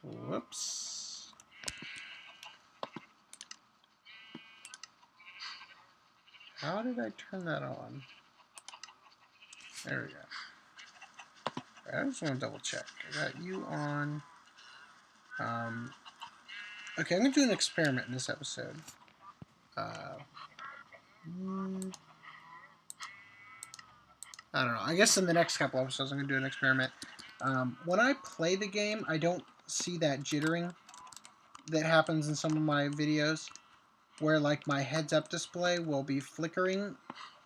Whoops. How did I turn that on? There we go. I just want to double check. I got you on. Okay, I'm going to do an experiment in this episode. I don't know. I guess in the next couple episodes, I'm going to do an experiment. When I play the game, I don't see that jittering that happens in some of my videos, where like my heads-up display will be flickering,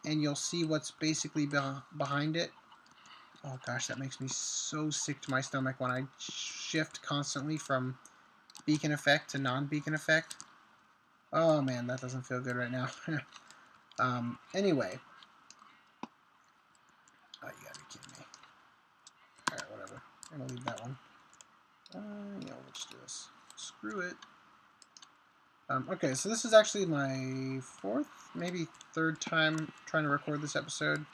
and you'll see what's basically behind it. Oh gosh, that makes me so sick to my stomach when I shift constantly from beacon effect to non-beacon effect. Oh man, that doesn't feel good right now. Anyway. Oh, you gotta be kidding me. Alright, whatever. I'm gonna leave that one. Yeah, we'll just do this. Screw it. Okay, so this is actually my fourth, maybe third time trying to record this episode.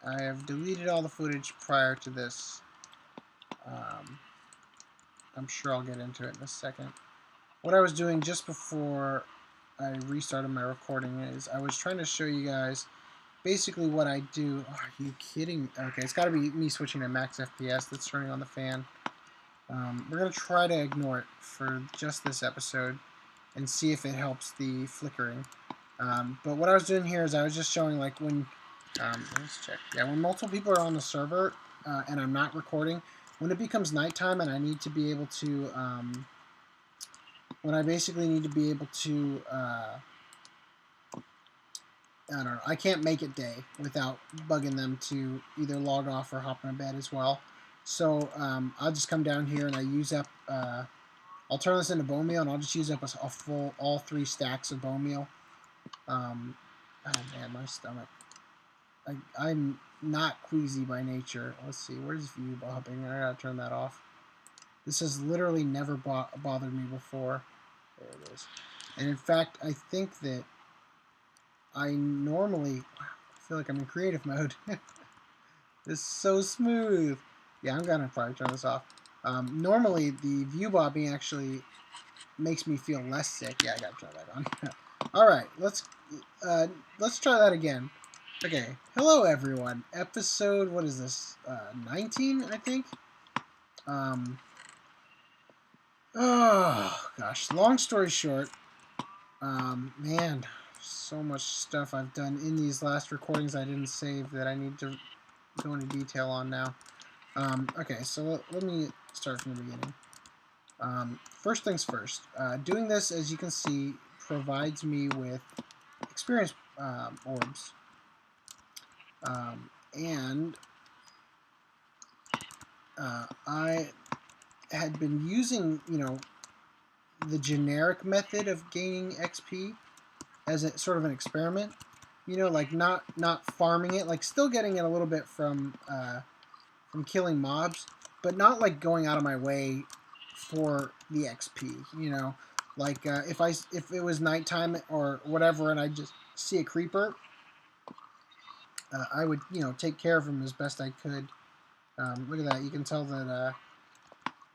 I have deleted all the footage prior to this. I'm sure I'll get into it in a second. What I was doing just before I restarted my recording is I was trying to show you guys basically what I do. Oh, are you kidding? Okay, it's got to be me switching to max FPS that's turning on the fan. We're going to try to ignore it for just this episode and see if it helps the flickering. But what I was doing here is I was just showing like when, let's check. Yeah, when multiple people are on the server and I'm not recording, when it becomes nighttime and I need to be able to, when I basically need to be able to, I don't know, I can't make it day without bugging them to either log off or hop in bed as well. So I'll just come down here and I use up, I'll turn this into bone meal and I'll just use up a full, all 3 stacks of bone meal. Oh man, my stomach. I'm not queasy by nature. Let's see, where's view bobbing? I gotta turn that off. This has literally never bothered me before. There it is. And in fact, I think that I normally, I feel like I'm in creative mode. It's so smooth. Yeah, I'm gonna probably turn this off. Normally, the view bobbing actually makes me feel less sick. Yeah, I gotta turn that on. All right, let's try that again. Okay, hello everyone. Episode, what is this? 19, I think. Oh gosh. Long story short, man, so much stuff I've done in these last recordings I didn't save that I need to go into detail on now. Okay, so let me start from the beginning. First things first. Doing this, as you can see, provides me with experience orbs. And I had been using, the generic method of gaining XP as a sort of an experiment. Like not farming it, like still getting it a little bit from killing mobs, but not like going out of my way for the XP. Like if it was nighttime or whatever, and I just see a creeper, I would take care of him as best I could. Look at that. You can tell that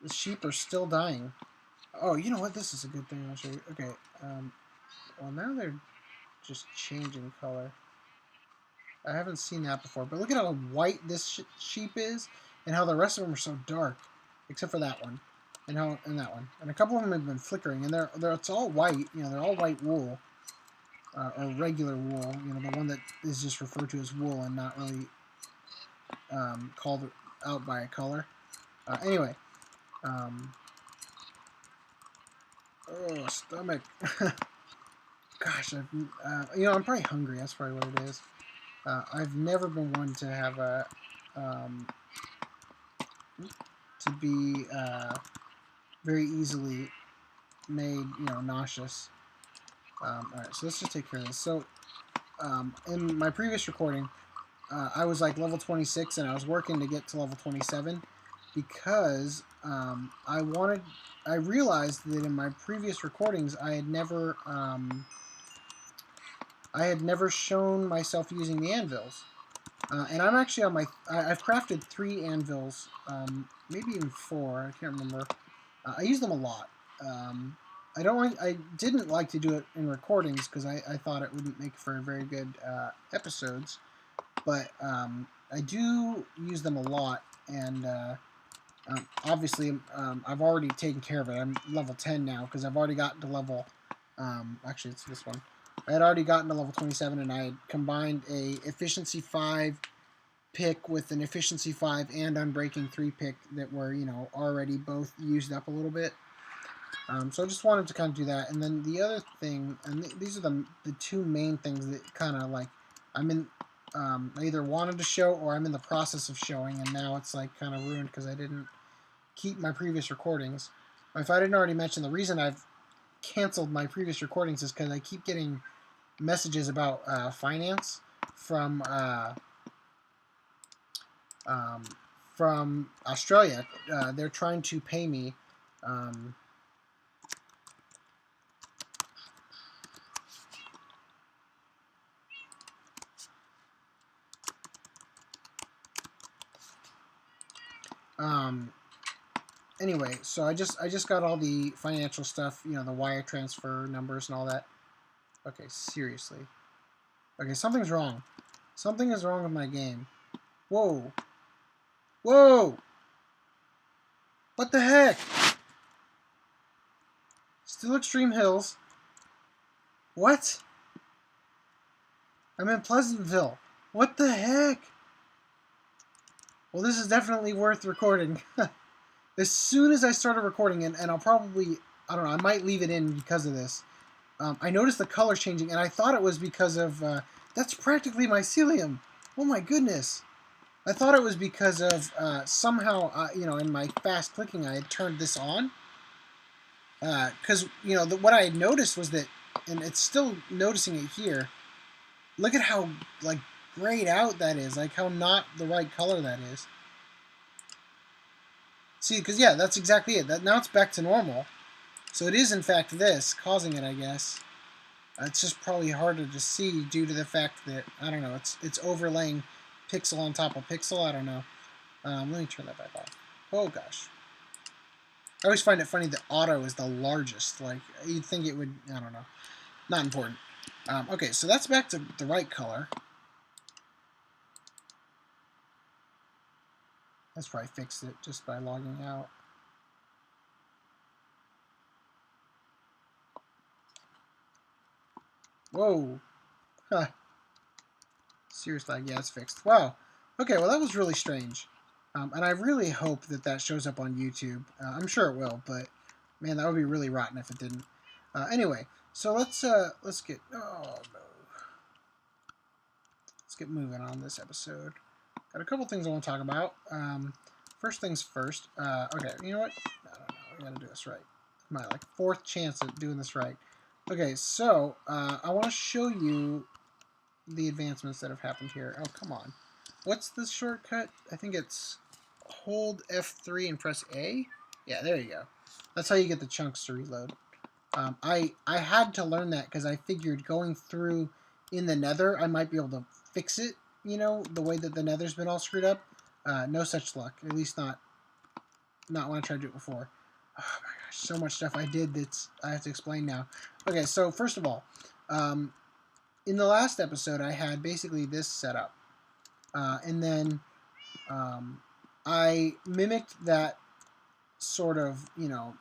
the sheep are still dying. Oh, you know what? This is a good thing. I'll show you. Okay. Well, now they're just changing color. I haven't seen that before. But look at how white this sheep is, and how the rest of them are so dark, except for that one, and that one, and a couple of them have been flickering, and it's all white. They're all white wool, or regular wool. The one that is just referred to as wool and not really called out by a color. Anyway. Oh, stomach. Gosh, I'm probably hungry. That's probably what it is. I've never been one to have to be very easily made, nauseous. Alright, so let's just take care of this. So, in my previous recording, I was like level 26 and I was working to get to level 27 because I realized that in my previous recordings I had never shown myself using the anvils. And I'm actually on my... I've crafted 3 anvils, maybe even 4, I can't remember. I use them a lot. I didn't like to do it in recordings because I thought it wouldn't make for very good episodes, but I do use them a lot, and obviously I've already taken care of it. I'm level 10 now because I've already gotten to level... actually, it's this one. I had already gotten to level 27, and I had combined a efficiency 5 pick with an efficiency 5 and unbreaking 3 pick that were, you know, already both used up a little bit. So I just wanted to kind of do that. And then the other thing, and these are the 2 main things that kind of like I'm in, I either wanted to show or I'm in the process of showing, and now it's like kind of ruined because I didn't keep my previous recordings. If I didn't already mention, the reason I've canceled my previous recordings is because I keep getting messages about finance from Australia. They're trying to pay me. Anyway, so I just got all the financial stuff, you know, the wire transfer numbers and all that. Okay, seriously. Okay, something's wrong. Something is wrong with my game. Whoa. Whoa! What the heck? Still Extreme Hills. What? I'm in Pleasantville. What the heck? Well, this is definitely worth recording. As soon as I started recording, and I'll probably, I don't know, I might leave it in because of this. I noticed the color changing, and I thought it was because of, that's practically mycelium. Oh my goodness. I thought it was because of, somehow, you know, in my fast clicking, I had turned this on. Because, you know, what I had noticed was that, and it's still noticing it here, look at how, like, grayed out that is. Like, how not the right color that is. See, because, yeah, that's exactly it. Now it's back to normal. So it is, in fact, this causing it, I guess. It's just probably harder to see due to the fact that, I don't know, it's overlaying pixel on top of pixel. I don't know. Let me turn that back off. Oh, gosh. I always find it funny that auto is the largest. Like, you'd think it would, I don't know. Not important. Okay, so that's back to the right color. That's probably fixed it just by logging out. Whoa. Huh. Serious lag. Yeah, it's fixed. Wow. Okay, well, that was really strange. And I really hope that that shows up on YouTube. I'm sure it will, but man, that would be really rotten if it didn't. Anyway, so let's get... Oh, no. Let's get moving on this episode. Got a couple things I want to talk about. First things first. Okay, you know what? I don't know. I gotta do this right. My like 4th chance at doing this right. Okay, so I want to show you the advancements that have happened here. Oh, come on. What's the shortcut? I think it's hold F3 and press A. Yeah, there you go. That's how you get the chunks to reload. I had to learn that because I figured going through in the nether, I might be able to fix it, you know, the way that the nether's been all screwed up. No such luck. At least not when I tried to do it before. Oh my gosh, so much stuff I did that's I have to explain now. Okay, so first of all, in the last episode, I had basically this set up. And then I mimicked that sort of, you know,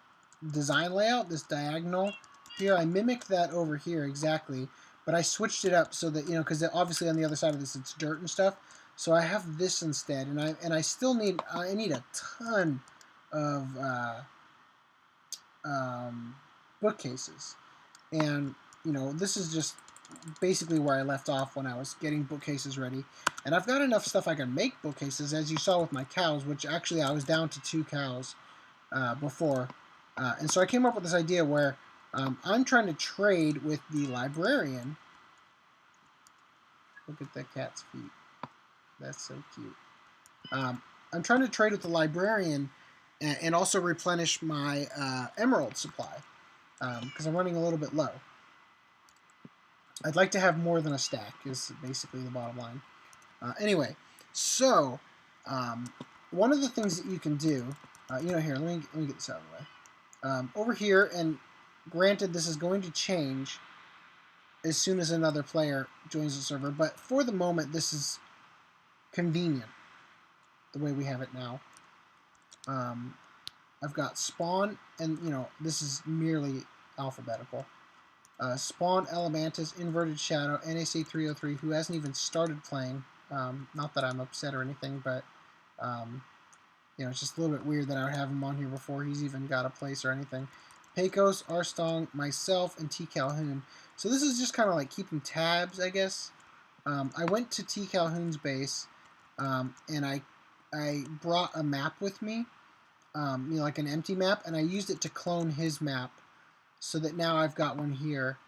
design layout, this diagonal here. I mimicked that over here exactly, but I switched it up so that, you know, because obviously on the other side of this it's dirt and stuff. So I have this instead, and I still need I need a ton of bookcases, and you know, this is just basically where I left off when I was getting bookcases ready. And I've got enough stuff I can make bookcases, as you saw with my cows, which actually I was down to 2 cows before. And so I came up with this idea where I'm trying to trade with the librarian. Look at the cat's feet. That's so cute. I'm trying to trade with the librarian and also replenish my emerald supply because I'm running a little bit low. I'd like to have more than a stack, is basically the bottom line. Anyway, so one of the things that you can do, here, let me get this out of the way. Over here, and granted, this is going to change as soon as another player joins the server, but for the moment, this is convenient the way we have it now. I've got spawn, and this is merely alphabetical. Spawn, Elementus, Inverted Shadow, NAC 303, who hasn't even started playing. Not that I'm upset or anything, but it's just a little bit weird that I would have him on here before he's even got a place or anything. Pecos, Arstong, myself, and T. Calhoun. So this is just kind of like keeping tabs, I guess. I went to T. Calhoun's base, and I brought a map with me, like an empty map, and I used it to clone his map, so that now I've got one here,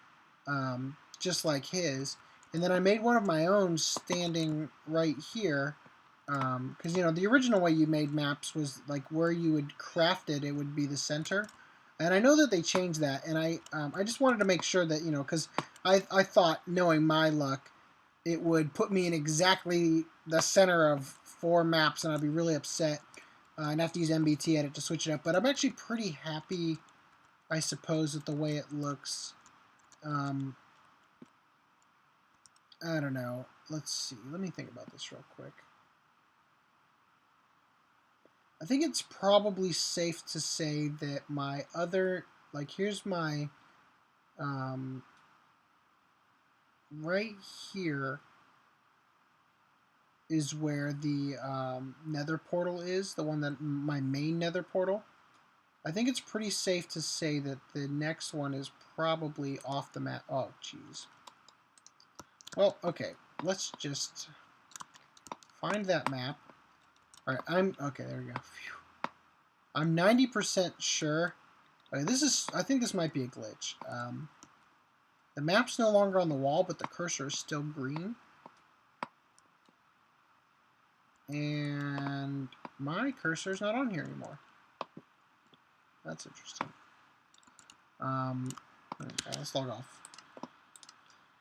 just like his. And then I made one of my own standing right here, because the original way you made maps was like where you would craft it, it would be the center. And I know that they changed that, and I just wanted to make sure that, because I thought, knowing my luck, it would put me in exactly the center of 4 maps, and I'd be really upset. I'd have to use MBT edit to switch it up, but I'm actually pretty happy, I suppose, with the way it looks. I don't know. Let's see. Let me think about this real quick. I think it's probably safe to say that my other, here's my, right here is where the nether portal is, the one that, my main nether portal. I think it's pretty safe to say that the next one is probably off the map. Oh, jeez. Well, okay. Let's just find that map. All right, okay, there we go. Phew. I'm 90% sure. Okay, I think this might be a glitch. The map's no longer on the wall, but the cursor is still green. And my cursor's not on here anymore. That's interesting. Okay, let's log off.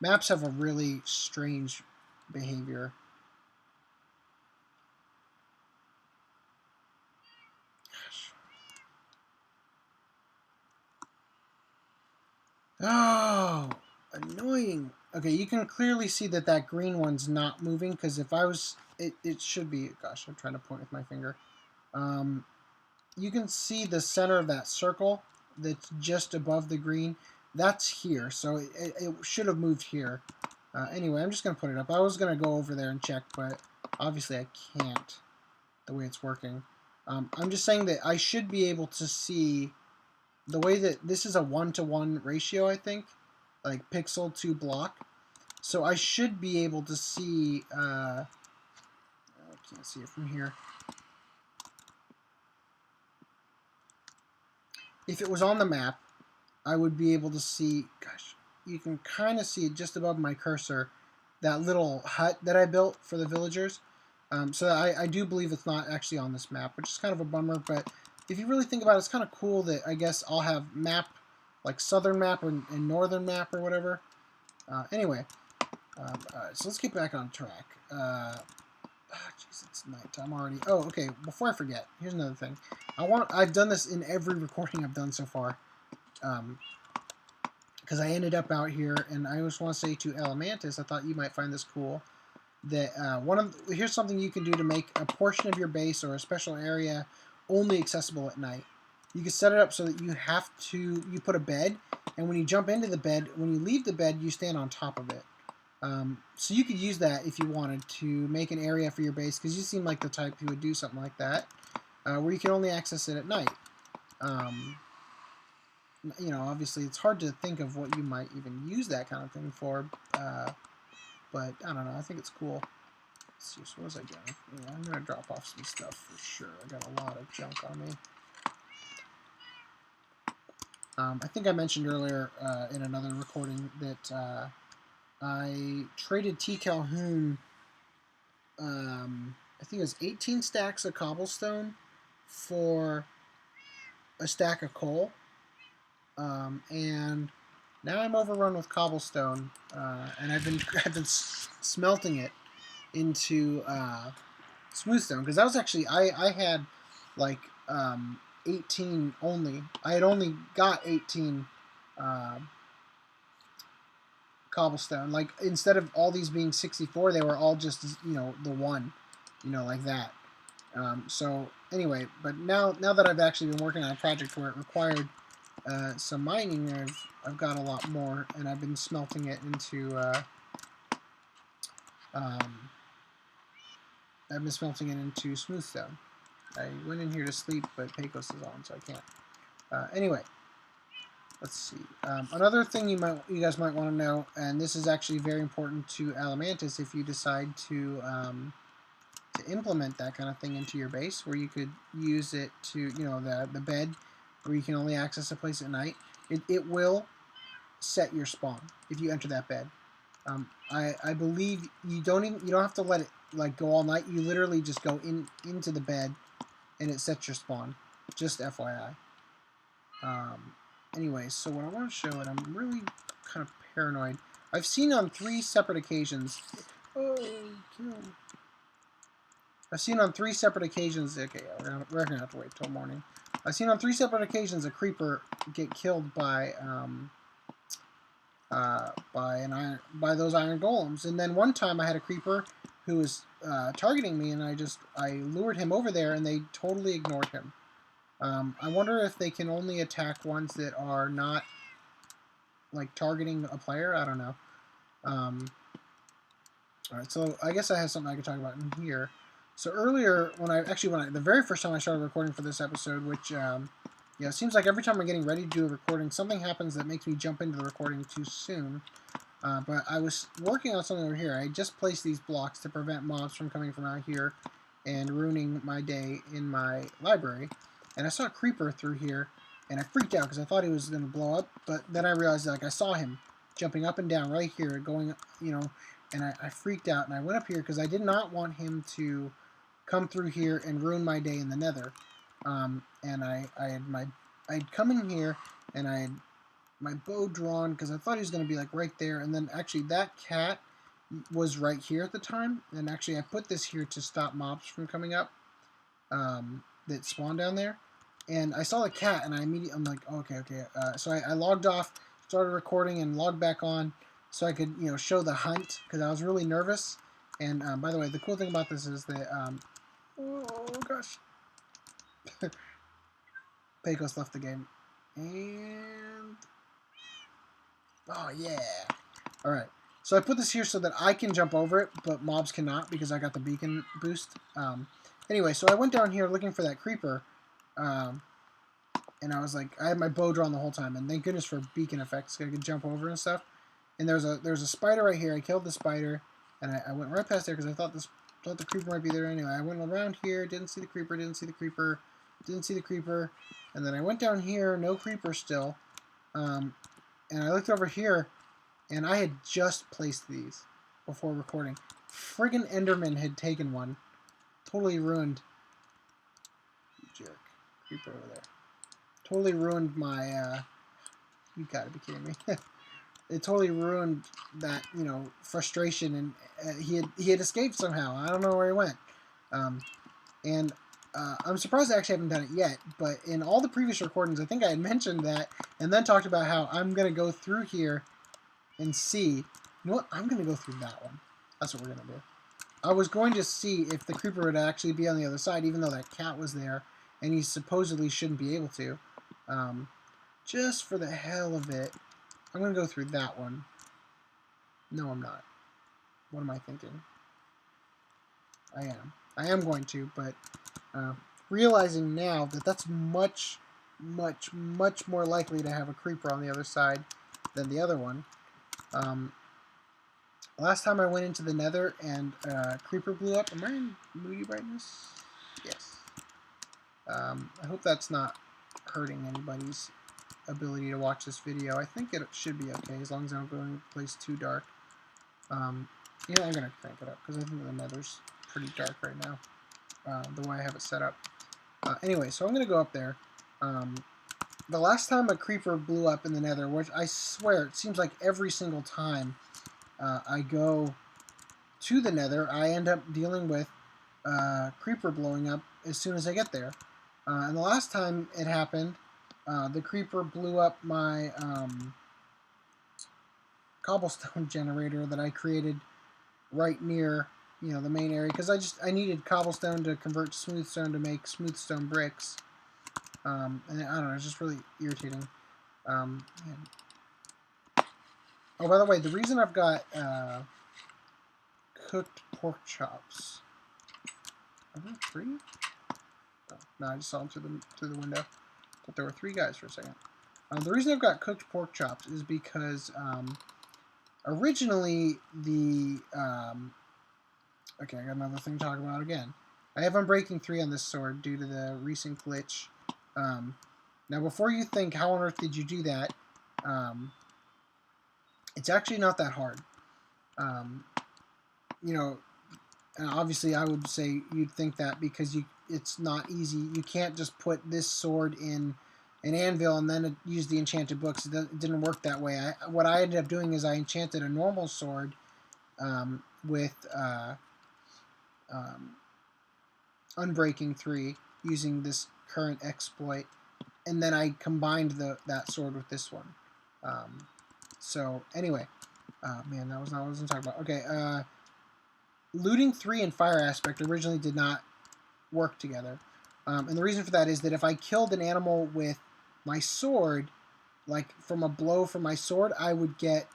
Maps have a really strange behavior. Oh, annoying. Okay, you can clearly see that that green one's not moving, because if I was, it should be, gosh, I'm trying to point with my finger. You can see the center of that circle that's just above the green. That's here, so it should have moved here. Anyway, I'm just going to put it up. I was going to go over there and check, but obviously I can't, the way it's working. I'm just saying that I should be able to see the way that this is a 1-to-1 ratio, I think, like pixel to block. So I should be able to see, I can't see it from here. If it was on the map, I would be able to see, gosh, you can kind of see it just above my cursor, that little hut that I built for the villagers. So I do believe it's not actually on this map, which is kind of a bummer, but if you really think about it, it's kind of cool that I guess I'll have map, like southern map and northern map or whatever. Anyway, so let's get back on track. Jeez, it's nighttime already. Oh, okay, before I forget, here's another thing. I've done this in every recording I've done so far. Because I ended up out here, and I just want to say to Elementus, I thought you might find this cool, that here's something you can do to make a portion of your base or a special area only accessible at night. You can set it up so that you put a bed, and when you jump into the bed, when you leave the bed, you stand on top of it. So you could use that if you wanted to make an area for your base, because you seem like the type who would do something like that, where you can only access it at night. Obviously it's hard to think of what you might even use that kind of thing for, but I don't know, I think it's cool. Let's see, so what was I doing? Yeah, I'm going to drop off some stuff for sure. I got a lot of junk on me. I think I mentioned earlier in another recording that I traded T. Calhoun, I think it was 18 stacks of cobblestone for a stack of coal. And now I'm overrun with cobblestone, and I've been smelting it into smoothstone, because that was actually I had like 18 only. I had only got 18 cobblestone. Like instead of all these being 64, they were all just the one, like that. So anyway, but now that I've actually been working on a project where it required some mining, I've got a lot more, and I've been smelting it into smoothstone. I went in here to sleep, but Pecos is on, so I can't. Anyway, let's see. Another thing you guys might want to know, and this is actually very important to Alamantis if you decide to implement that kind of thing into your base, where you could use it to, the bed, where you can only access a place at night. It will set your spawn if you enter that bed. I believe you don't have to let it like go all night. You literally just go into the bed, and it sets your spawn. Just FYI. Anyway, so what I want to show, and I'm really kind of paranoid. I've seen on 3 separate occasions. Oh, kill. I've seen on 3 separate occasions. Okay, we're gonna have to wait till morning. I've seen on 3 separate occasions a creeper get killed by those iron golems, and then one time I had a creeper who was targeting me, and I lured him over there, and they totally ignored him. I wonder if they can only attack ones that are not like targeting a player. I don't know. Alright, so I guess I have something I could talk about in here. So earlier, the very first time I started recording for this episode, which, it seems like every time I'm getting ready to do a recording, something happens that makes me jump into the recording too soon. But I was working on something over here. I just placed these blocks to prevent mobs from coming from out here and ruining my day in my library. And I saw a creeper through here, and I freaked out because I thought he was going to blow up. But then I realized that, I saw him jumping up and down right here, going, and I freaked out. And I went up here because I did not want him to come through here and ruin my day in the nether. And I'd come in here, and I had my bow drawn because I thought he was going to be like right there. And then actually that cat was right here at the time. And actually I put this here to stop mobs from coming up that spawn down there. And I saw the cat, and I'm like, okay. So I logged off, started recording, and logged back on so I could, show the hunt, because I was really nervous. And by the way, the cool thing about this is that, oh gosh, Pecos left the game, and oh yeah, all right. So I put this here so that I can jump over it, but mobs cannot because I got the beacon boost. Anyway, so I went down here looking for that creeper. And I was like, I had my bow drawn the whole time, and thank goodness for beacon effects, I could jump over and stuff. And there's a spider right here. I killed the spider, and I went right past there because I thought the creeper might be there anyway. I went around here, didn't see the creeper, and then I went down here, no creeper still. And I looked over here, and I had just placed these before recording. Friggin' Enderman had taken one. Totally ruined. You jerk. Creeper over there. Totally ruined my, you gotta be kidding me. It totally ruined that, frustration, and he had escaped somehow. I don't know where he went. And I'm surprised I actually haven't done it yet, but in all the previous recordings, I think I had mentioned that, and then talked about how I'm going to go through here and see. You know what? I'm going to go through that one. That's what we're going to do. I was going to see if the creeper would actually be on the other side, even though that cat was there, and he supposedly shouldn't be able to. Just for the hell of it, I'm going to go through that one. No, I'm not. What am I thinking? I am. I am going to, but realizing now that that's much, much, much more likely to have a creeper on the other side than the other one. Last time I went into the nether and creeper blew up. Am I in moody brightness? Yes. I hope that's not hurting anybody's ability to watch this video. I think it should be okay as long as I don't go in a place too dark. I'm going to crank it up because I think the nether's pretty dark right now, the way I have it set up. Anyway, so I'm going to go up there. The last time a creeper blew up in the nether, which I swear, it seems like every single time I go to the nether, I end up dealing with creeper blowing up as soon as I get there. And the last time it happened, the creeper blew up my cobblestone generator that I created right near, you know, the main area, because I needed cobblestone to convert to smooth stone to make smooth stone bricks. And I don't know, it's just really irritating. And, oh, by the way, the reason I've got cooked pork chops. Are there 3? Oh, no, I just saw them through the window. But there were 3 guys for a second. The reason I've got cooked pork chops is because originally the okay, I got another thing to talk about again. I have Unbreaking 3 on this sword due to the recent glitch. Now, before you think, how on earth did you do that? It's actually not that hard. You know, obviously I would say you'd think that because it's not easy. You can't just put this sword in an anvil and then use the enchanted books. It didn't work that way. What I ended up doing is I enchanted a normal sword with Unbreaking 3 using this current exploit, and then I combined that sword with this one. So anyway, man, that was not what I was talking about. Okay, looting 3 and fire aspect originally did not work together, and the reason for that is that if I killed an animal with my sword, like from a blow from my sword, I would get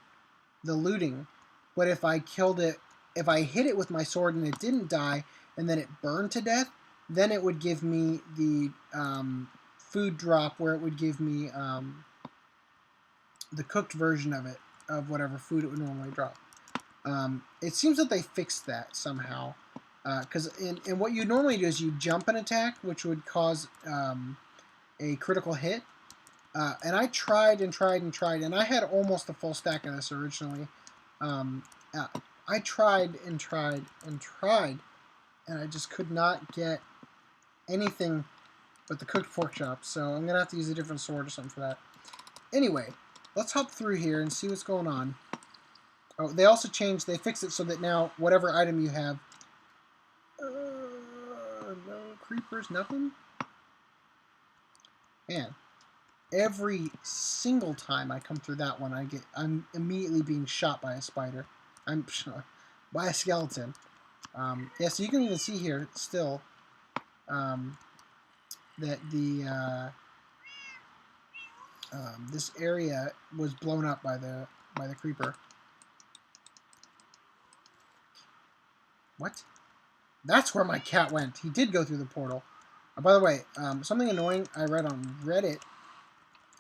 the looting. But if I hit it with my sword and it didn't die, and then it burned to death, then it would give me the food drop, where it would give me the cooked version of it, of whatever food it would normally drop. It seems that they fixed that somehow, because in what you normally do is you jump an attack, which would cause a critical hit. And I tried and tried and tried, and I had almost a full stack of this originally. I tried and tried and tried, and I just could not get anything but the cooked pork chops, so I'm going to have to use a different sword or something for that. Anyway, let's hop through here and see what's going on. Oh, they also they fixed it so that now whatever item you have... no creepers, nothing? Man, every single time I come through that one, I'm immediately being shot by a spider. By a skeleton. Yeah, so you can even see here still that this area was blown up by the creeper. What? That's where my cat went. He did go through the portal. By the way, something annoying I read on Reddit.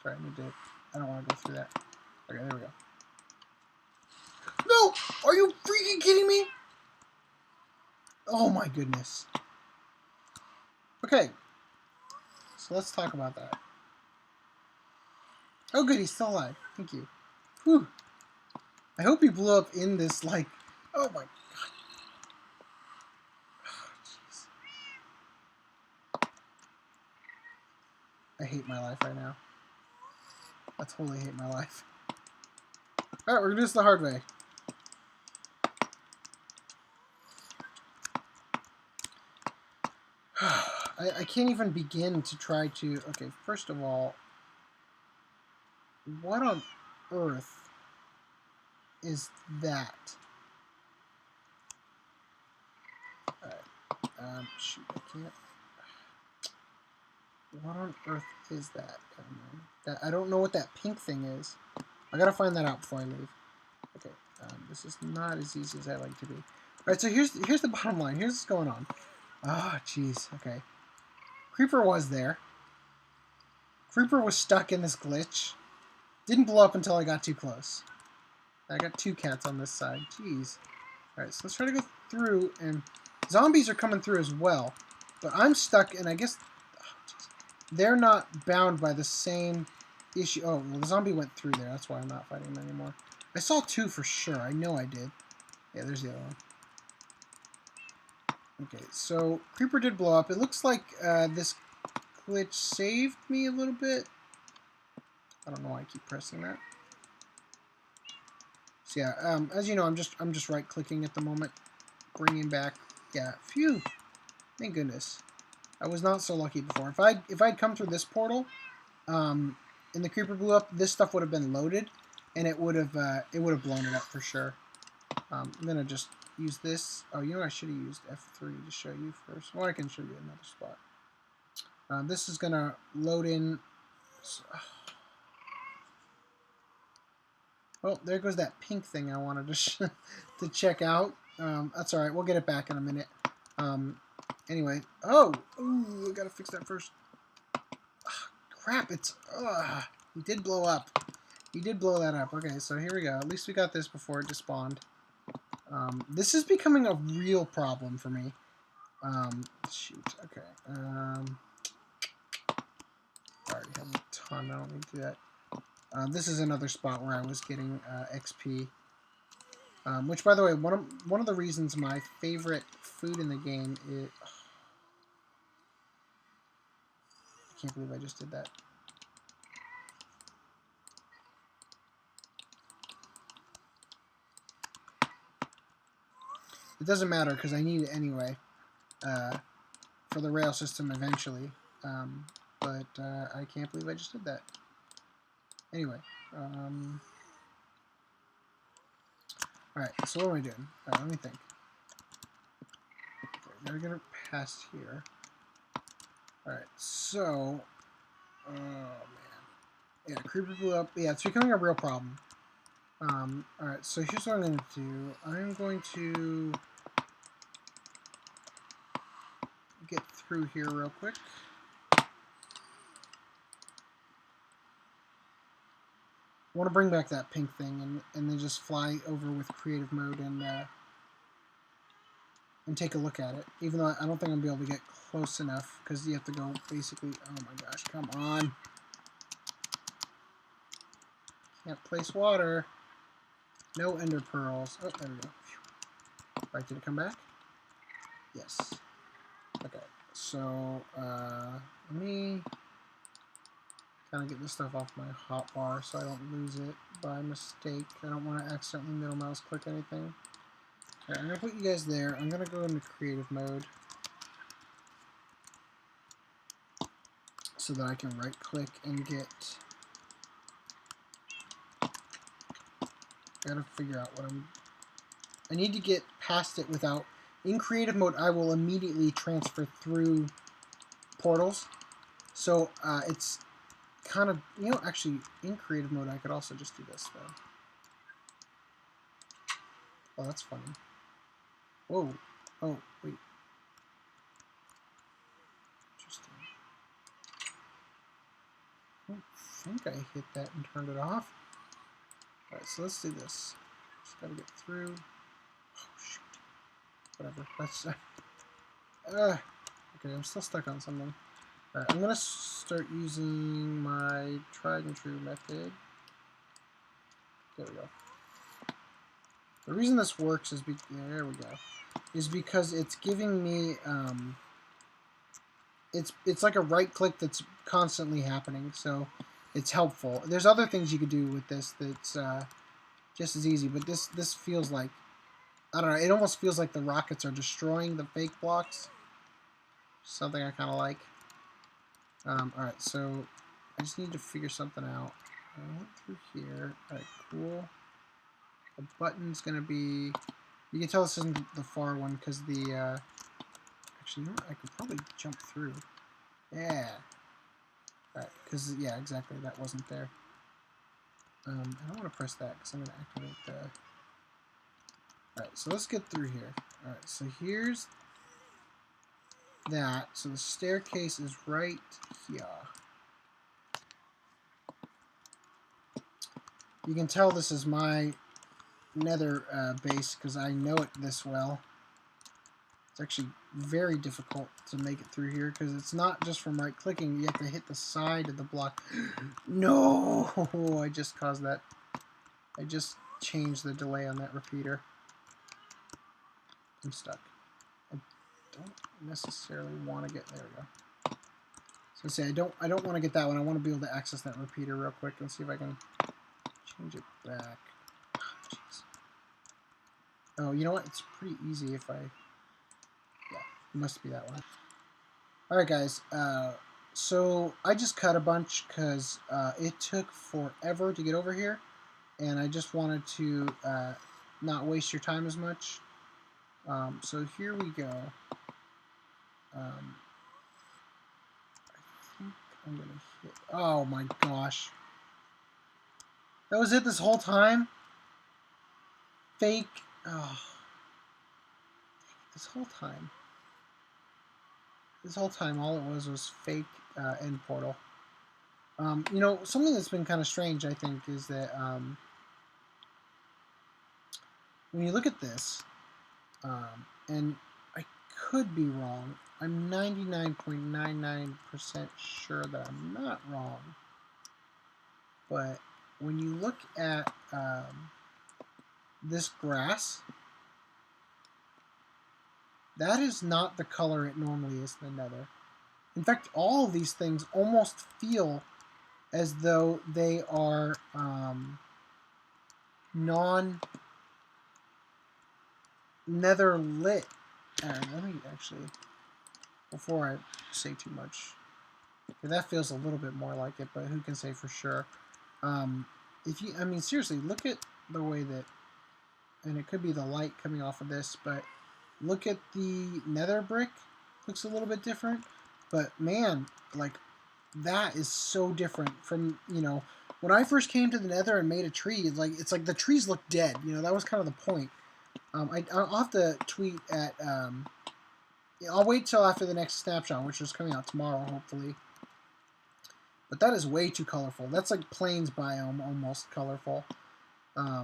Sorry, I don't want to go through that. Okay, there we go. No! Are you freaking kidding me? Oh my goodness. Okay. So let's talk about that. Oh good, he's still alive. Thank you. Whew. I hope he blew up in this, like... Oh my god. Oh, I hate my life right now. I totally hate my life. Alright, we're gonna do this the hard way. I can't even begin to try to... Okay, first of all, what on earth is that? Alright, shoot, I can't... What on earth is that? I don't know what that pink thing is. I gotta find that out before I leave. Okay, this is not as easy as I like to be. Alright, so here's the bottom line. Here's what's going on. Ah, jeez, okay. Creeper was there. Creeper was stuck in this glitch. Didn't blow up until I got too close. I got 2 cats on this side. Jeez. Alright, so let's try to go through, and zombies are coming through as well. But I'm stuck, and I guess they're not bound by the same issue. Oh, well, the zombie went through there. That's why I'm not fighting him anymore. I saw 2 for sure. I know I did. Yeah, there's the other one. Okay, so Creeper did blow up. It looks like this glitch saved me a little bit. I don't know why I keep pressing that. So yeah, as you know, I'm just right-clicking at the moment. bringing back, yeah, phew, thank goodness. I was not so lucky before. If I'd come through this portal, and the creeper blew up, this stuff would have been loaded, and it would have blown it up for sure. I'm gonna just use this. Oh, you know, I should have used F3 to show you first. Well, I can show you another spot. This is gonna load in. Oh, there goes that pink thing I wanted to to check out. That's all right. We'll get it back in a minute. Anyway. Oh, ooh, I gotta fix that first. Crap! It's. He did blow up. He did blow that up. Okay, so here we go. At least we got this before it despawned. This is becoming a real problem for me. Shoot. Okay. I already have a ton. I don't need to do that. This is another spot where I was getting XP. Which, by the way, one of the reasons my favorite food in the game is... I can't believe I just did that. It doesn't matter because I need it anyway for the rail system eventually. But I can't believe I just did that. Anyway. Alright, so what am I doing? Alright, let me think. Okay, now we're going to pass here. Alright, so... Oh, man. Yeah, creeper blew up. Yeah, it's becoming a real problem. Alright, so here's what I'm going to do. I'm going to get through here real quick. I want to bring back that pink thing and then just fly over with creative mode and take a look at it. Even though I don't think I'm going to be able to get close enough because you have to go basically... Oh my gosh, come on. Can't place water. No ender pearls. Oh, there we go. Right, did it come back? Yes. Okay, so let me kind of get this stuff off my hotbar so I don't lose it by mistake. I don't want to accidentally middle mouse click anything. Alright, I'm going to put you guys there. I'm going to go into creative mode so that I can right click and get... Gotta figure out what I need to get past it without... In creative mode, I will immediately transfer through portals. So it's kind of... You know, actually, in creative mode, I could also just do this, though. Oh, that's funny. Whoa. Oh, wait. Interesting. I don't think I hit that and turned it off. Alright, so let's do this. Just gotta get through. Oh, shoot. Whatever. That's... okay, I'm still stuck on something. Alright, I'm gonna start using my tried and true method. There we go. The reason this works is there we go. Is because it's giving me it's like a right click that's constantly happening, so it's helpful. There's other things you could do with this that's just as easy, but this feels like, I don't know, it almost feels like the rockets are destroying the fake blocks. Something I kind of like. Alright, so I just need to figure something out. I went through here. Alright, cool. The button's gonna be... You can tell this isn't the far one because the... Actually, you know what? I could probably jump through. Yeah. Alright, because, yeah, exactly, that wasn't there. I don't want to press that because I'm going to activate the... Alright, so let's get through here. Alright, so here's that. So the staircase is right here. You can tell this is my nether base because I know it this well. It's actually very difficult to make it through here because it's not just from right clicking. You have to hit the side of the block. No! I just caused that. I just changed the delay on that repeater. I'm stuck. I don't necessarily want to get... There we go. So say I don't want to get that one. I want to be able to access that repeater real quick and see if I can change it back. Oh, Oh, you know what? It's pretty easy if I... Yeah, it must be that one. Alright, guys. So I just cut a bunch because it took forever to get over here. And I just wanted to not waste your time as much. So here we go. I think I'm going to hit... Oh my gosh. That was it this whole time? Fake... Oh. This whole time. This whole time, all it was fake end portal. You know, something that's been kind of strange, I think, is that when you look at this, and I could be wrong. I'm 99.99% sure that I'm not wrong. But when you look at this grass, that is not the color it normally is in the Nether. In fact, all of these things almost feel as though they are non-nether lit. Let me actually, before I say too much, that feels a little bit more like it, but who can say for sure? If you, I mean, seriously, look at the way that, and it could be the light coming off of this, but look at the nether brick. Looks a little bit different, but man, like, that is so different from, you know, when I first came to the nether and made a tree, it's like the trees look dead. You know, that was kind of the point. I'll have to tweet at, I'll wait till after the next snapshot, which is coming out tomorrow, hopefully. But that is way too colorful. That's like plains biome, almost colorful. I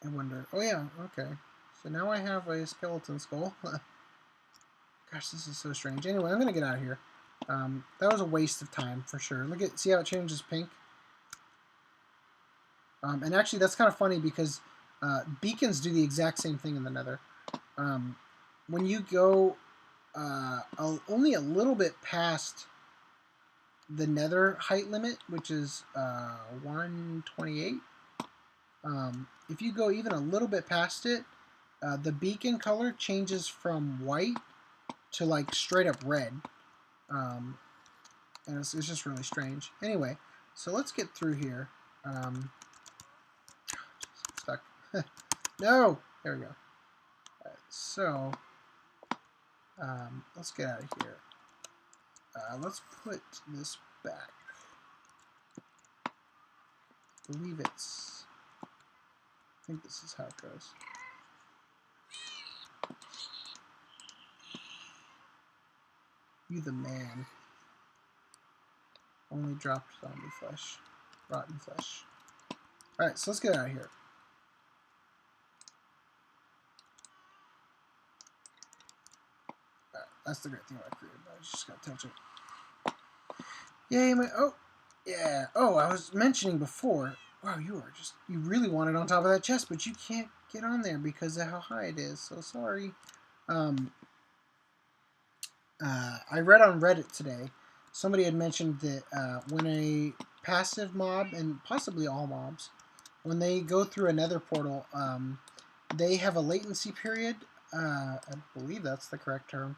wonder, oh yeah, okay. So now I have a skeleton skull. Gosh, this is so strange. Anyway, I'm going to get out of here. That was a waste of time for sure. Look at, see how it changes pink? And actually, that's kind of funny because beacons do the exact same thing in the nether. When you go only a little bit past the nether height limit, which is 128, if you go even a little bit past it, the beacon color changes from white to like straight up red. And it's just really strange. Anyway, so let's get through here. Stuck. No! There we go. Right, so, let's get out of here. Let's put this back. I believe it's... I think this is how it goes. You the man. Only dropped zombie flesh. Rotten flesh. Alright, so let's get out of here. Alright, that's the great thing about creative. I just gotta touch it. Yay, my... Oh! Yeah. Oh, I was mentioning before. Wow, you really want it on top of that chest, but you can't get on there because of how high it is. So sorry. I read on Reddit today, somebody had mentioned that when a passive mob, and possibly all mobs, when they go through a nether portal, they have a latency period, I believe that's the correct term,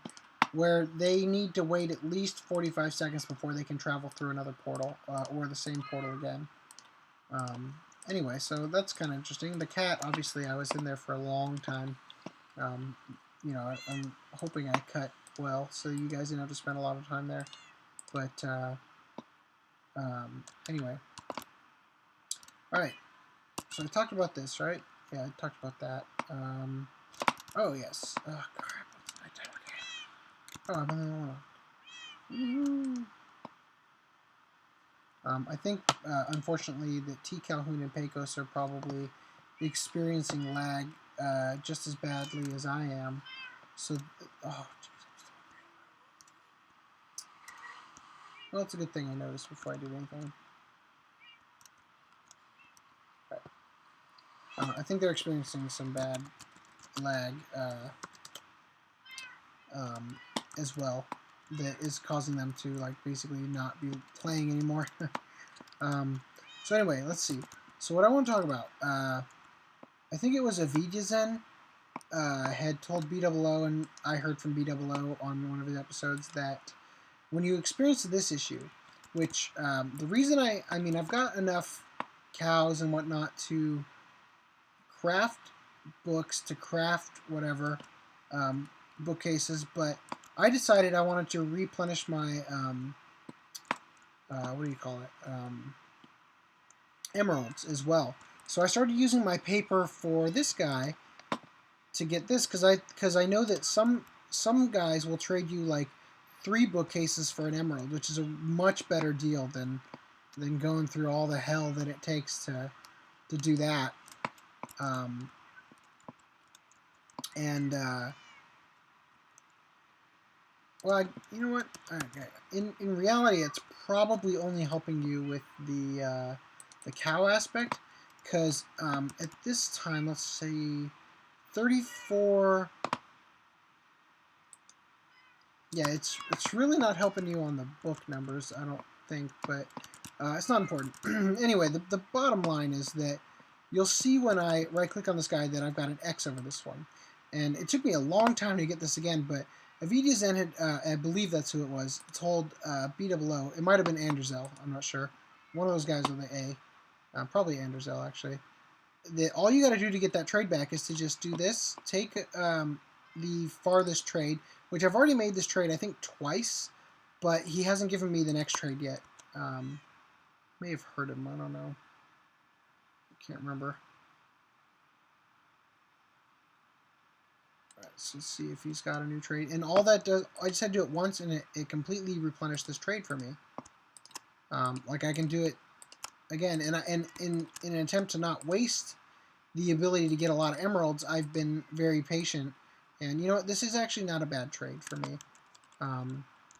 where they need to wait at least 45 seconds before they can travel through another portal, or the same portal again. Anyway, so that's kind of interesting. The cat, obviously, I was in there for a long time. You know, I'm hoping I cut well, so you guys didn't have to spend a lot of time there. But, anyway. Alright, so I talked about this, right? Yeah, I talked about that. Oh, yes. Oh, crap. Oh, I'm on the I think, unfortunately, that T. Calhoun and Pecos are probably experiencing lag just as badly as I am. So, oh, geez. Well, it's a good thing I noticed before I did anything. Right. I think they're experiencing some bad lag as well that is causing them to, like, basically not be playing anymore. So anyway, let's see. So what I want to talk about, I think it was Avidiazen had told BOO, and I heard from BOO on one of his episodes, that when you experience this issue, which the reason I mean, I've got enough cows and whatnot to craft books, to craft whatever, bookcases, but I decided I wanted to replenish my, what do you call it, emeralds as well. So I started using my paper for this guy to get this, because I know that some guys will trade you like 3 bookcases for an emerald, which is a much better deal than going through all the hell that it takes to do that. And well, you know what? Okay. In reality, it's probably only helping you with the cow aspect, because at this time, let's say 34. Yeah, it's really not helping you on the book numbers, I don't think, but it's not important. Anyway, the bottom line is that you'll see when I right-click on this guy that I've got an X over this one. And it took me a long time to get this again, but Avidiazen had, I believe that's who it was, told BOO, it might have been Anderzel, I'm not sure, one of those guys with the A, probably Anderzel actually, that all you got to do to get that trade back is to just do this, take the farthest trade, which I've already made this trade I think twice, but he hasn't given me the next trade yet. May have heard him, I don't know, I can't remember. Alright, so let's see if he's got a new trade, and all that does, I just had to do it once and it completely replenished this trade for me. Like I can do it again, and in an attempt to not waste the ability to get a lot of emeralds, I've been very patient. And you know what? This is actually not a bad trade for me,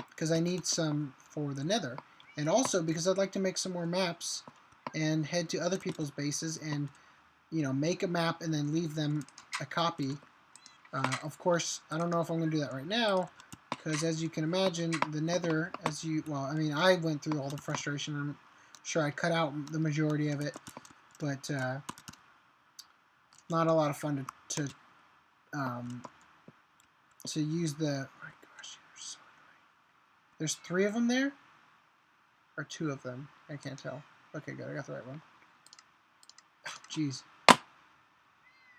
because I need some for the nether. And also because I'd like to make some more maps and head to other people's bases and, you know, make a map and then leave them a copy. Of course, I don't know if I'm going to do that right now, because as you can imagine, the nether, well, I mean, I went through all the frustration. I'm sure I cut out the majority of it, but not a lot of fun to use the. Oh my gosh, you're so annoying. There's 3 of them there, or 2 of them. I can't tell. Okay, good. I got the right one. Jeez,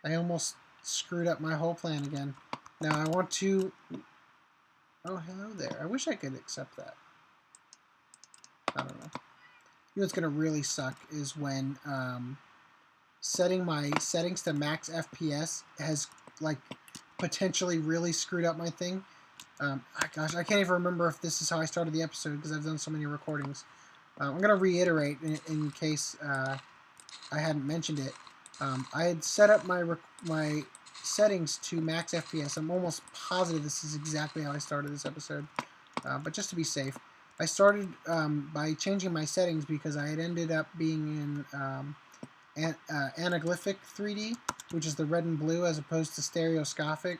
I almost screwed up my whole plan again. Now I want to. Oh, hello there. I wish I could accept that. I don't know. You know what's gonna really suck is when setting my settings to max FPS has like potentially really screwed up my thing. Gosh, I can't even remember if this is how I started the episode because I've done so many recordings. I'm gonna reiterate in case I hadn't mentioned it. I had set up my settings to max FPS. I'm almost positive this is exactly how I started this episode, but just to be safe, I started by changing my settings because I had ended up being in anaglyphic 3D, which is the red and blue, as opposed to stereoscopic,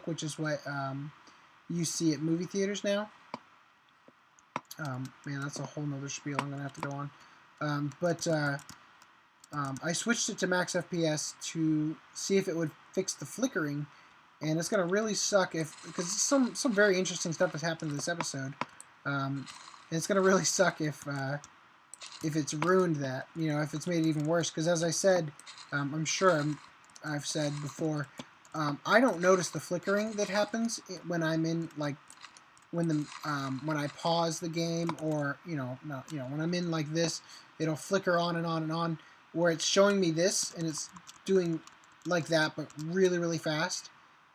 which is what you see at movie theaters now. Man, that's a whole nother spiel I'm going to have to go on. I switched it to max FPS to see if it would fix the flickering, and it's going to really suck because some very interesting stuff has happened in this episode. And it's going to really suck if it's ruined that, you know, if it's made it even worse. Because as I said, I'm sure I've said before, I don't notice the flickering that happens when I'm in, like, when I pause the game, or when I'm in like this, it'll flicker on and on and on, where it's showing me this and it's doing like that, but really really fast.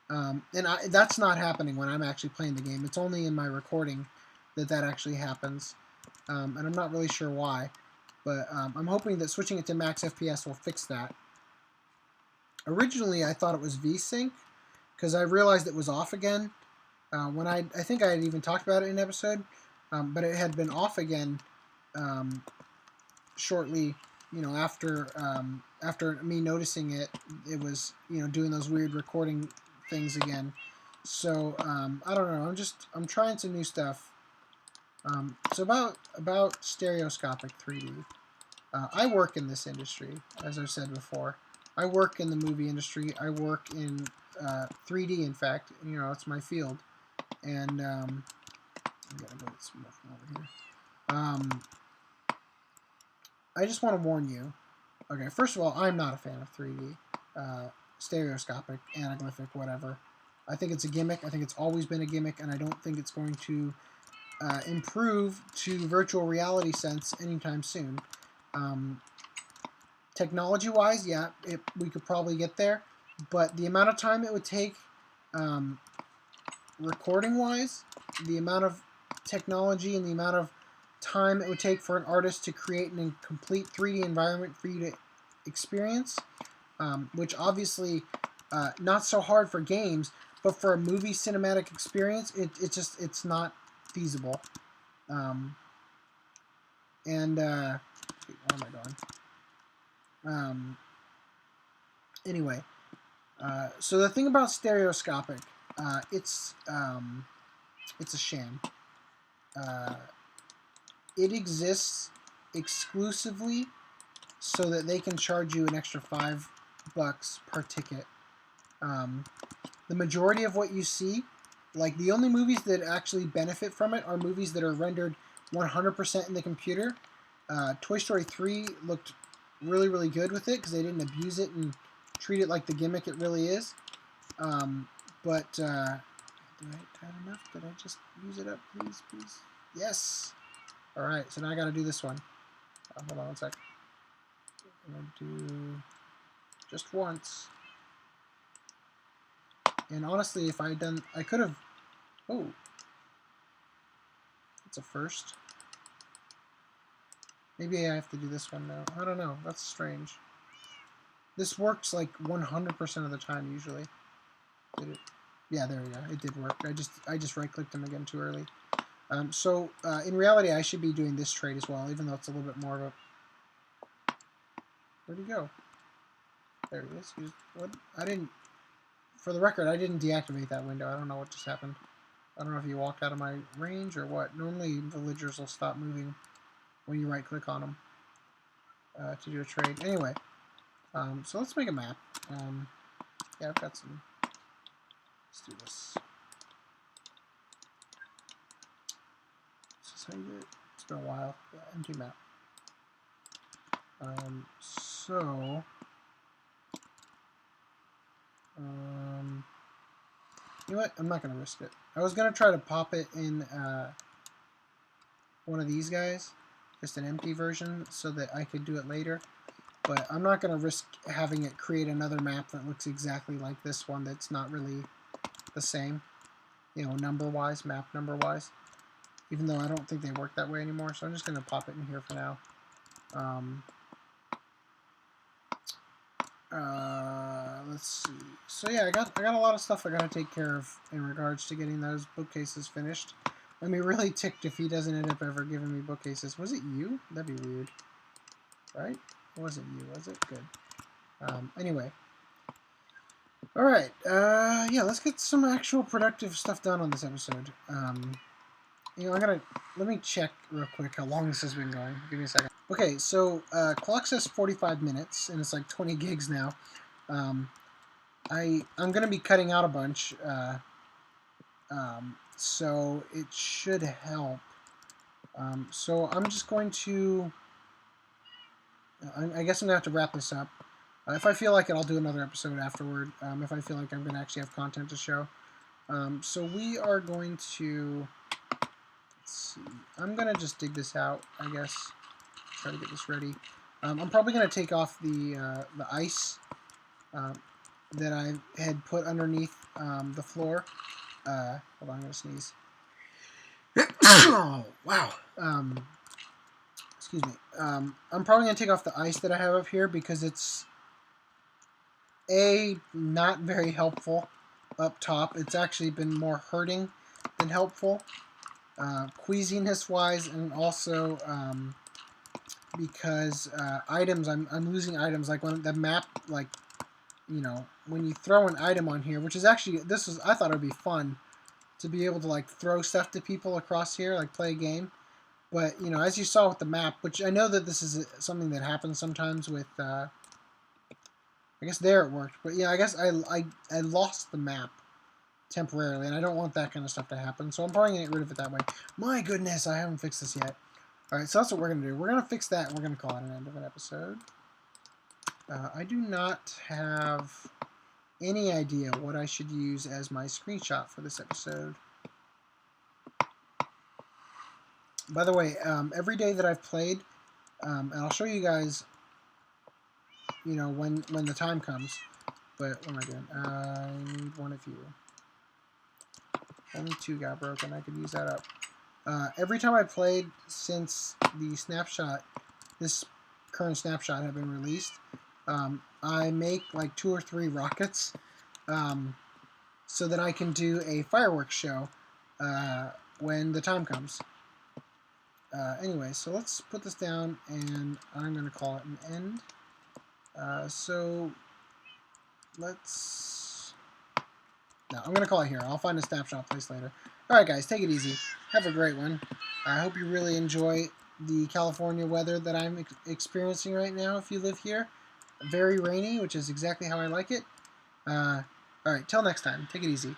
That's not happening when I'm actually playing the game. It's only in my recording that actually happens, and I'm not really sure why, but I'm hoping that switching it to max FPS will fix that. Originally, I thought it was VSync because I realized it was off again. When I think I had even talked about it in an episode, but it had been off again shortly, after me noticing it. It was, doing those weird recording things again. So I don't know. I'm trying some new stuff. So about stereoscopic 3D. I work in this industry, as I've said before. I work in the movie industry. I work in 3D, in fact. You know, it's my field. And I gotta go get some more from over here. I just want to warn you. Okay, first of all, I'm not a fan of 3D, stereoscopic, anaglyphic, whatever. I think it's a gimmick. I think it's always been a gimmick, and I don't think it's going to improve to virtual reality sense anytime soon. Technology-wise, yeah, we could probably get there, but the amount of time it would take, recording-wise, the amount of technology and the amount of time it would take for an artist to create a complete 3D environment for you to experience, which obviously not so hard for games, but for a movie cinematic experience, it's not feasible. Where am I going? Anyway, so the thing about stereoscopic, it's a sham. It exists exclusively so that they can charge you an extra $5 per ticket. The majority of what you see, like the only movies that actually benefit from it are movies that are rendered 100% in the computer. Toy Story 3 looked really, really good with it because they didn't abuse it and treat it like the gimmick it really is. Did I have enough? Did I just use it up? Please, please. Yes. All right. So now I got to do this one. Hold on one sec. I'm gonna do just once. And honestly, if I had done, I could have. Oh, that's a first. Maybe I have to do this one now. I don't know. That's strange. This works like 100% of the time usually. Did it? Yeah, there we go. It did work. I just right-clicked them again too early. In reality, I should be doing this trade as well, even though it's a little bit more of a. Where'd he go? There he is. What? I didn't. For the record, I didn't deactivate that window. I don't know what just happened. I don't know if you walked out of my range or what. Normally, villagers will stop moving when you right-click on them to do a trade. Anyway, so let's make a map. Yeah, I've got some. Let's do this. Is this how you do it? It's been a while. Yeah, empty map. You know what? I'm not going to risk it. I was going to try to pop it in one of these guys, just an empty version, so that I could do it later. But I'm not going to risk having it create another map that looks exactly like this one that's not really the same, you know, number-wise, map number-wise. Even though I don't think they work that way anymore, so I'm just going to pop it in here for now. Let's see. So yeah, I got a lot of stuff I gotta take care of in regards to getting those bookcases finished. I'd be really ticked if he doesn't end up ever giving me bookcases. Was it you? That'd be weird. Right? It wasn't you, was it? Good. Anyway. Alright, yeah, let's get some actual productive stuff done on this episode. You know, let me check real quick how long this has been going. Give me a second. Okay, so clock says 45 minutes, and it's like 20 gigs now. I'm going to be cutting out a bunch, so it should help. So I'm just going to, I guess I'm going to have to wrap this up. If I feel like it, I'll do another episode afterward, if I feel like I'm going to actually have content to show. So we are going to, let's see, I'm going to just dig this out, I guess, try to get this ready. I'm probably going to take off the ice that I had put underneath the floor. Hold on, I'm going to sneeze. Oh, wow. Excuse me. I'm probably going to take off the ice that I have up here because it's not very helpful up top. It's actually been more hurting than helpful, queasiness-wise, and also because items, I'm losing items. Like when the map, like, you know, when you throw an item on here, which is actually, I thought it would be fun to be able to like throw stuff to people across here, like play a game. But, you know, as you saw with the map, which I know that this is something that happens sometimes with I guess there it worked, but yeah, I guess I lost the map temporarily, and I don't want that kind of stuff to happen, so I'm probably going to get rid of it that way. My goodness, I haven't fixed this yet. Alright, so that's what we're going to do. We're going to fix that, and we're going to call it an end of an episode. I do not have any idea what I should use as my screenshot for this episode. By the way, every day that I've played, and I'll show you guys, you know, when the time comes, but what am I doing? I need one of you. Only 2 got broken. I could use that up. Every time I played since the snapshot, this current snapshot had been released, I make like 2 or 3 rockets so that I can do a fireworks show when the time comes. Anyway, so let's put this down, and I'm going to call it an end. So let's... No, I'm going to call it here. I'll find a snapshot place later. Alright guys, take it easy. Have a great one. I hope you really enjoy the California weather that I'm experiencing right now if you live here. Very rainy, which is exactly how I like it. Alright, till next time. Take it easy.